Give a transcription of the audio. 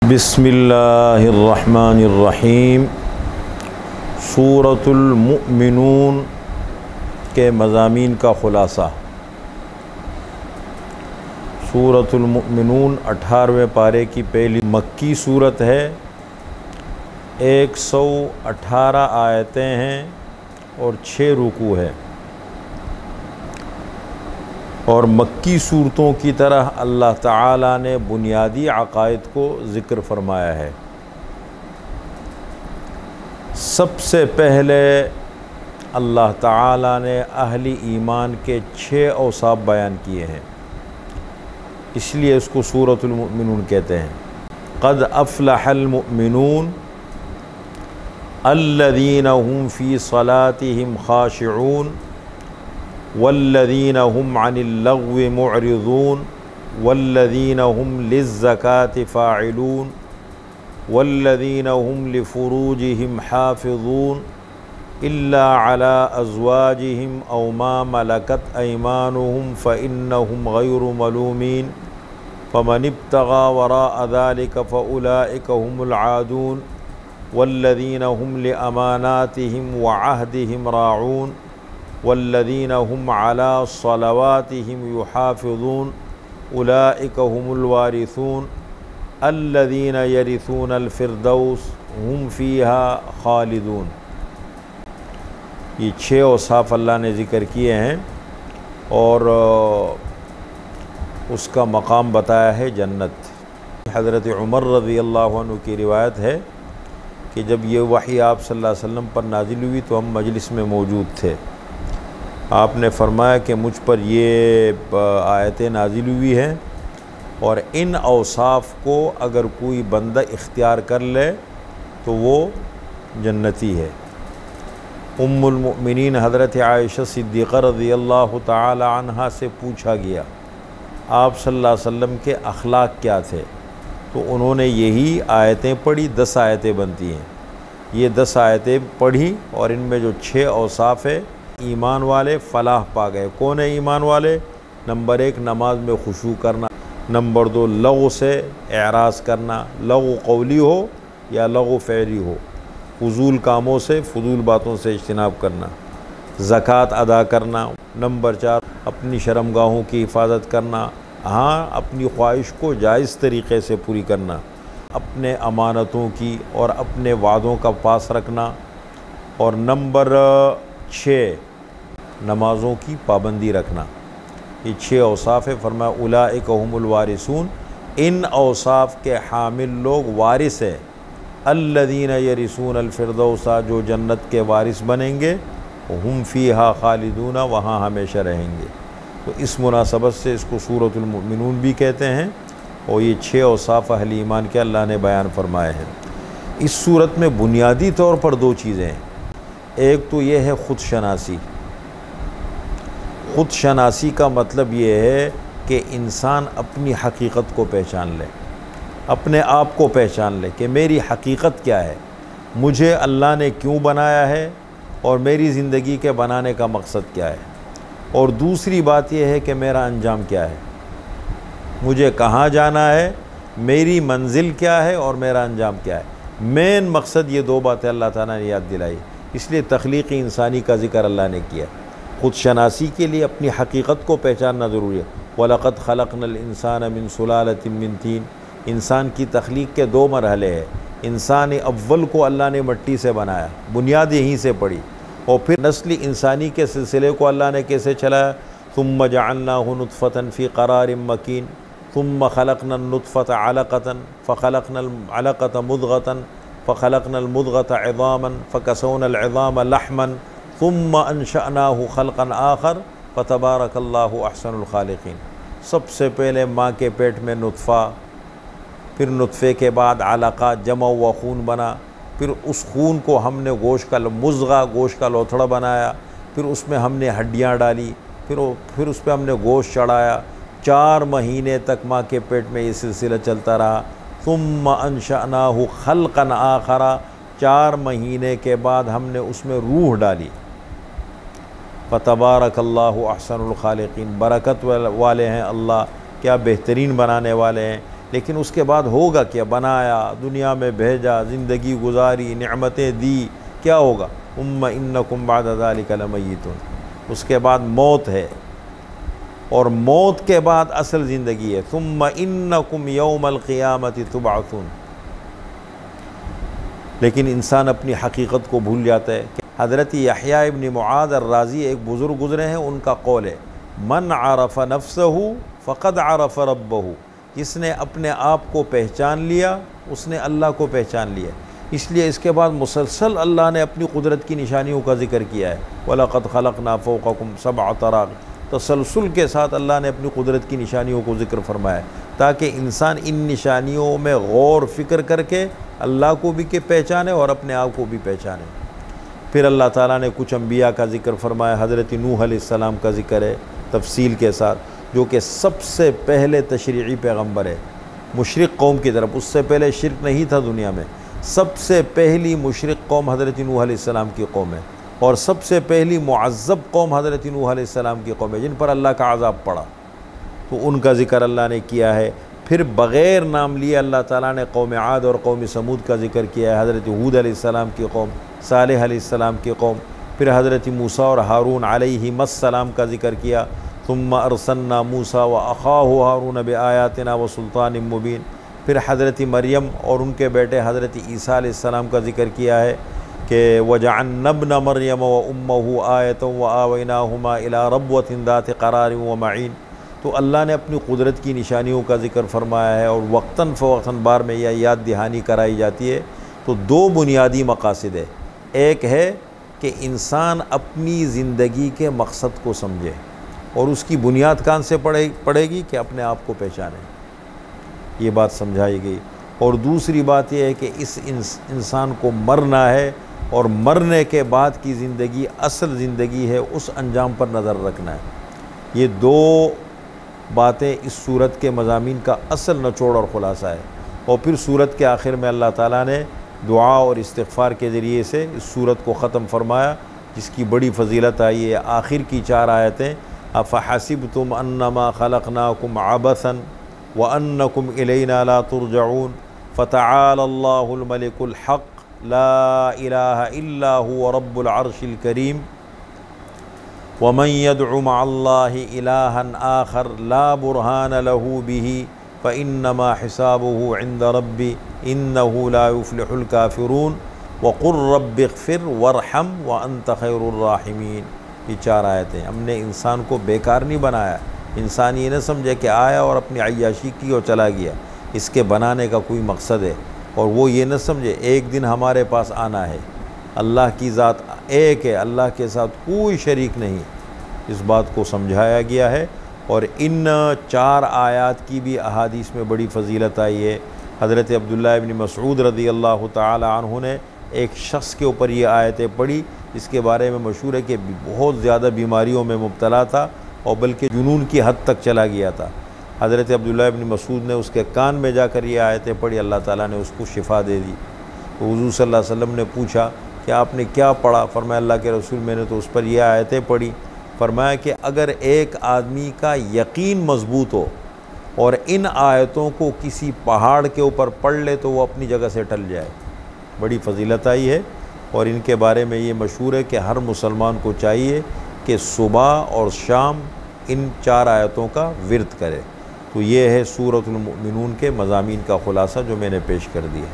बिस्मिल्लाहिर्रहमानिर्रहीम। सूरतुल मुमिनून के मज़ामीन का ख़ुलासा। सूरतुल मुमिनून 18वें पारे की पहली मक्की सूरत है। 118 आयतें हैं और 6 रुकू है। और मक्की सूरतों की तरह अल्लाह ताला ने बुनियादी अक़ाइद को ज़िक्र फरमाया है। सबसे पहले अल्लाह ताला ने अहली ईमान के 6 औसाफ बयान किए हैं, इसलिए इसको सूरतुल मुमिनून कहते हैं। क़द अफ़लहल मुमिनून अल्लज़ीना हुम फ़ी सलातिहिम ख़ाशिऊन वल्लज़ीना हुम अनिल लग़्वी मुअरिज़ून वल्लज़ीना हुम लिज़्ज़काति फ़ाइलून वल्लज़ीना हुम लिफ़ुरूजिहिम हाफ़िज़ून इल्ला अला अज़वाजिहिम औ मा मलकत अयमानुहुम फ़इन्नहुम गैरु मलूमीन फ़मन इब्तग़ा वराअ ज़ालिक फ़उलाइक हुमुल आदून वल्लज़ीना हुम लिअमानातिहिम व अहदिहिम राऊन वल्लज़ीना हुम अला सलवातिहिम युहाफ़िज़ून उलाइक हुमुल वारिसून अल्लज़ीना यरिसूनल फ़िरदौस हुम फ़ीहा ख़ालिदून। ये 6 औसाफ अल्लाह ने ज़िक्र किए हैं और उसका मकाम बताया है जन्नत। हज़रत उमर रज़ी अल्लाहु अन्हु की रिवायत है कि जब ये वही आप सल्लल्लाहु अलैहि वसल्लम पर नाजिल हुई तो हम मजलिस में मौजूद थे। आपने फरमाया कि मुझ पर ये आयतें नाजिल हुई हैं और इन औसाफ को अगर कोई बंदा इख्तियार कर ले तो वो जन्नती है। उम्मुल मुमिनीन हज़रत आयशा सिद्दीक़ा रज़ियल्लाहु ताला अन्हा से पूछा गया आप सल्लल्लाहु अलैहि वसल्लम के अखलाक क्या थे, तो उन्होंने यही आयतें पढ़ी। 10 आयतें बनती हैं। ये 10 आयतें पढ़ी और इनमें जो 6 औसाफ है, ईमान वाले फ़लाह पा गए। कौन है ईमान वाले? नंबर 1 नमाज में खुशू करना, नंबर 2 लग़्व से एराज़ करना, लग़्व क़ौली हो या लग़्व फ़ेली हो, फ़ुज़ूल कामों से फ़ुज़ूल बातों से इज्तिनाब करना, ज़कात अदा करना, नंबर 4 अपनी शर्मगाहों की हिफाजत करना, हाँ अपनी ख्वाहिश को जायज़ तरीक़े से पूरी करना, अपने अमानतों की और अपने वादों का पास रखना, और नंबर 6 नमाज़ों की पाबंदी रखना। ये 6 औसाफ है। फरमाया उलाइक हुमुल वारिसून, इन औसाफ के हामिल लोग वारिस है। अल्लज़ीना यरिसूनल फ़िरदौसा, जो जन्नत के वारिस बनेंगे, हुम फ़ीहा ख़ालिदून, वहाँ हमेशा रहेंगे। तो इस मुनासबत से इसको सूरतुल मुमिनून भी कहते हैं। और ये 6 औसाफ अहले ईमान के अल्लाह ने बयान फरमाए हैं। इस सूरत में बुनियादी तौर पर 2 चीज़ें हैं। एक तो ये है ख़ुद शनासी। ख़ुद शनासी का मतलब ये है कि इंसान अपनी हकीकत को पहचान ले, अपने आप को पहचान ले कि मेरी हकीकत क्या है, मुझे अल्लाह ने क्यों बनाया है और मेरी ज़िंदगी के बनाने का मकसद क्या है। और दूसरी बात यह है कि मेरा अंजाम क्या है, मुझे कहाँ जाना है, मेरी मंजिल क्या है और मेरा अंजाम क्या है। मेन मकसद ये 2 बातें अल्लाह ताला ने याद दिलाई, इसलिए तख्लीक़ी इंसानी का ज़िक्र अल्लाह ने किया। ख़ुद शनासी के लिए अपनी हकीकत को पहचानना ज़रूरी है। वलक़द ख़लक़नल इंसान मिन सुलालतिन मिन तीन, इंसान की तख्लीक़ के 2 मरहले हैं। इंसान अव्वल को अल्लाह ने मिट्टी से बनाया, बुनियाद यहीं से पड़ी, और फिर नस्ली इंसानी के सिलसिले को अल्लाह ने कैसे चलाया। सुम्मा जअलनाहु नुत्फ़तन फ़ी क़रारिन मकीन सुम्मा ख़लक़नल नुत्फ़त अलक़तन फ़ख़लक़नल अलक़त मुद्ग़तन फ़ख़लक़नल मुद्ग़त इज़ामन फ़कसौनल इज़ाम लहमन सुम्मा अंशअनाहु ख़ल्क़न आख़र फ़तबारकल्लाहु अहसनुल ख़ालिक़ीन। सबसे पहले माँ के पेट में नुत्फ़ा, फिर नुत्फ़े के बाद अलक़ा जमा हुआ खून बना, फिर उस खून को हमने गोश्त का मुज़ग़ा, गोश्त का लोथड़ा बनाया, फिर उसमें हमने हड्डियाँ डाली, फिर उस पर हमने गोश्त चढ़ाया। 4 महीने तक माँ के पेट में ये सिलसिला चलता रहा। सुम्मा अंशअनाहु ख़ल्क़न आख़रा, 4 महीने के बाद हमने उसमें रूह डाली। फ़तबारकल्लाहु अहसनुल ख़ालिक़ीन, बरकत वाले हैं अल्लाह, क्या बेहतरीन बनाने वाले हैं। लेकिन उसके बाद होगा क्या? बनाया, दुनिया में भेजा, ज़िंदगी गुजारी, नेमतें दी, क्या होगा? उम्मा इन्नकुम बअद ज़ालिका लमय्यितून, उसके बाद मौत है, और मौत के बाद असल ज़िंदगी है। सुम्मा इन्नकुम यौमल क़ियामति तुबअसून। लेकिन इंसान अपनी हकीकत को भूल जाता है। हज़रत यहया इब्न मुआज़ अर्राज़ी एक बुज़ुर्ग गुज़रे हैं, उनका कौल है, मन अरफ़ नफ्सहु फ़क़द अरफ़ रब्बहु, जिसने अपने आप को पहचान लिया उसने अल्लाह को पहचान लिया। इसलिए इसके बाद मुसलसल अल्लाह ने अपनी कुदरत की निशानियों का ज़िक्र किया है। वलक़द ख़लक़ना फ़ौक़कुम सबअ तराक़, तसलसल के साथ अल्लाह ने अपनी कुदरत की निशानियों को ज़िक्र फरमाया, ताकि इंसान इन निशानियों में गौर फ़िक्र करके अल्लाह को भी के पहचाने और अपने आप को भी पहचाने। फिर अल्लाह ताला ने कुछ अम्बिया का ज़िक्र फरमाया। हज़रत नूह अलैहिस्सलाम का ज़िक्र है तफसील के साथ, जो कि सबसे पहले तशरीई पैगम्बर है मुशरिक कौम की तरफ। उससे पहले शिरक नहीं था दुनिया में। सबसे पहली मुशरिक कौम हज़रत नूह अलैहिस्सलाम की कौम है, और सबसे पहली मुअज़्ज़ब कौम हज़रत नूह अलैहिस्सलाम की कौम है, जिन पर अल्लाह का अज़ाब पड़ा। तो उनका ज़िक्र अल्लाह ने किया है। फिर बग़ैर नाम लिए अल्लाह ताला ने कौम आद और कौम समूद का ज़िक्र किया है। हज़रत हूद अलैहिस्सलाम की कौम, सालेह अलैहिस्सलाम की कौम, फिर हज़रत मूसा और हारून अलैहिमुस्सलाम का ज़िक्र किया। सुम्मा अरसलना मूसा व अख़ाहु हारून बिआयातिना व सुल्तानिम मुबीन। फिर हज़रत मरियम और उनके बेटे हज़रत ईसा अलैहिस्सलाम का ज़िक्र किया है कि वजअलना इब्न मरियम व उम्महु आयतन व आवैनाहुमा इला रब्वतिन ज़ाति क़रारिन व मईन। तो अल्लाह ने अपनी कुदरत की निशानियों का ज़िक्र फरमाया है, और वक्तन फ़वक्तन बार में यह याद दहानी कराई जाती है। तो दो बुनियादी मकासद है। एक है कि इंसान अपनी ज़िंदगी के मकसद को समझे, और उसकी बुनियाद कान से पड़ेगी कि अपने आप को पहचाने, ये बात समझाई गई। और दूसरी बात यह है कि इस इंसान को मरना है, और मरने के बाद की ज़िंदगी असल ज़िंदगी है, उस अंजाम पर नज़र रखना है। ये दो बातें इस सूरत के मज़ामीन का असल निचोड़ और ख़ुलासा है। और फिर सूरत के आखिर में अल्लाह ताला ने दुआ और इस्तिग़फ़ार के ज़रिए से इस सूरत को ख़त्म फरमाया, जिसकी बड़ी फ़जीलत आई है। आखिर की 4 आयतें, अफ़हसिबतुम अन्नमा ख़लक़नाकुम अबसन व अन्नकुम इलैना ला तुरजऊन फ़तआलल्लाहुल मलिकुल हक़ ला इलाहा इल्ला हुवा रब्बुल अर्शिल करीम वमन यदउ मअल्लाहि इलाहन आखर ला बुरहान लहू बिही फ़इन्नमा हिसाबुहु इंद रब्बी इन्नहु ला युफ्लिहुल काफ़िरून वक़ुर रब्बिग़फ़िर वरहम व अंत खैरुर राहिमीन। ये 4 आयतें। हमने इंसान को बेकार नहीं बनाया। इंसान ये न समझे कि आया और अपनी अय्याशी की और चला गया। इसके बनाने का कोई मकसद है, और वो ये न समझे एक दिन हमारे पास आना है। अल्लाह की ज़ात एक है, अल्लाह के साथ कोई शरीक नहीं। इस बात को समझाया गया है। और इन 4 आयात की भी अहादीस में बड़ी फ़जीलत आई है। हज़रत अब्दुल्लाह इब्न मसऊद रज़ी अल्लाह ताला अन्हु ने एक शख्स के ऊपर ये आयतें पढ़ी, इसके बारे में मशहूर है कि बहुत ज़्यादा बीमारियों में मुब्तला था, और बल्कि जुनून की हद तक चला गया था। हज़रत अब्दुल्लाह इब्न मसऊद ने उसके कान में जाकर ये आयतें पढ़ी, अल्लाह ताला ने उसको शिफा दे दी। तो हुज़ूर सल्लल्लाहु अलैहि वसल्लम ने पूछा कि आपने क्या पढ़ा? फरमाया अल्लाह के रसूल मैंने तो उस पर यह आयतें पढ़ी। फरमाया कि अगर एक आदमी का यकीन मजबूत हो और इन आयतों को किसी पहाड़ के ऊपर पढ़ ले तो वो अपनी जगह से टल जाए। बड़ी फ़जीलत आई है, और इनके बारे में ये मशहूर है कि हर मुसलमान को चाहिए कि सुबह और शाम इन 4 आयतों का विर्द करे। तो ये है सूरतुल मुमिनून के मज़ामीन का ख़ुलासा जो मैंने पेश कर दिया।